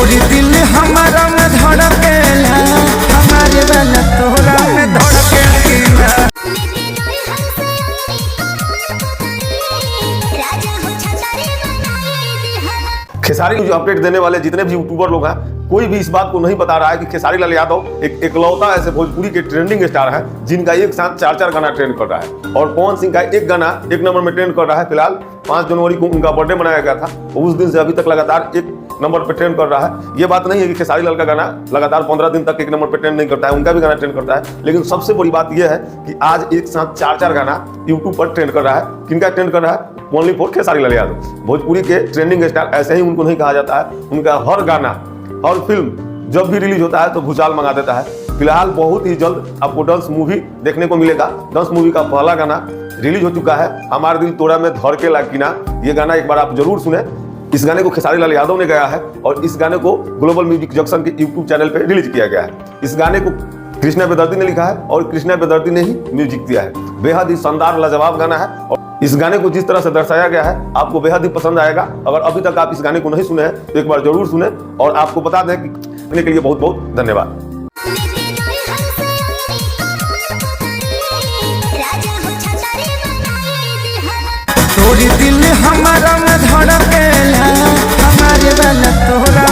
तोरी दिल हमारा में धड़केला, हमारे वाला तोरा में धड़केला। खेसारी जो अपडेट देने वाले जितने भी यूट्यूबर लोग हैं, कोई भी इस बात को नहीं बता रहा है कि खेसारी लाल यादव एक इकलौता ऐसे भोजपुरी के ट्रेंडिंग स्टार है जिनका एक साथ 4-4 गाना ट्रेंड कर रहा है। और पवन सिंह का एक गाना 1 नंबर में ट्रेंड कर रहा है। फिलहाल 5 जनवरी को उनका बर्थडे मनाया गया था, उस दिन से अभी तक लगातार 1 नंबर पे ट्रेंड कर रहा है। ये बात नहीं है कि खेसारी लाल का गाना लगातार 15 दिन तक 1 नंबर पे ट्रेंड नहीं करता है, उनका भी गाना ट्रेंड करता है। लेकिन सबसे बड़ी बात यह है कि आज एक साथ 4-4 गाना यूट्यूब पर ट्रेंड कर रहा है। किनका ट्रेंड कर रहा है? Only for Khesari Lal Yadav. भोजपुरी के ट्रेंडिंग स्टार ऐसे ही उनको नहीं कहा जाता है। उनका हर गाना, हर फिल्म जब भी रिलीज होता है तो भूचाल मंगा देता है। फिलहाल बहुत ही जल्द आपको डांस मूवी देखने को मिलेगा। डांस मूवी का पहला गाना रिलीज हो चुका है, हमारे दिल तोड़ा में धड़केला कीना। ये गाना एक बार आप जरूर सुने। इस गाने को खेसारी लाल यादव ने गाया है और इस गाने को ग्लोबल म्यूजिक जंक्शन के यूट्यूब चैनल पे रिलीज किया गया है। इस गाने को कृष्णा बेदर्दी ने लिखा है और कृष्णा बेदर्दी ने ही म्यूजिक दिया है। बेहद ही शानदार लाजवाब गाना है और इस गाने को जिस तरह से दर्शाया गया है आपको बेहद ही पसंद आएगा। अगर अभी तक आप इस गाने को नहीं सुने हैं तो एक बार जरूर सुने। और आपको बता दें कि सुनने के लिए बहुत बहुत धन्यवाद। तोरी दिल हमारा में धड़केला, हमारे वाला तोरा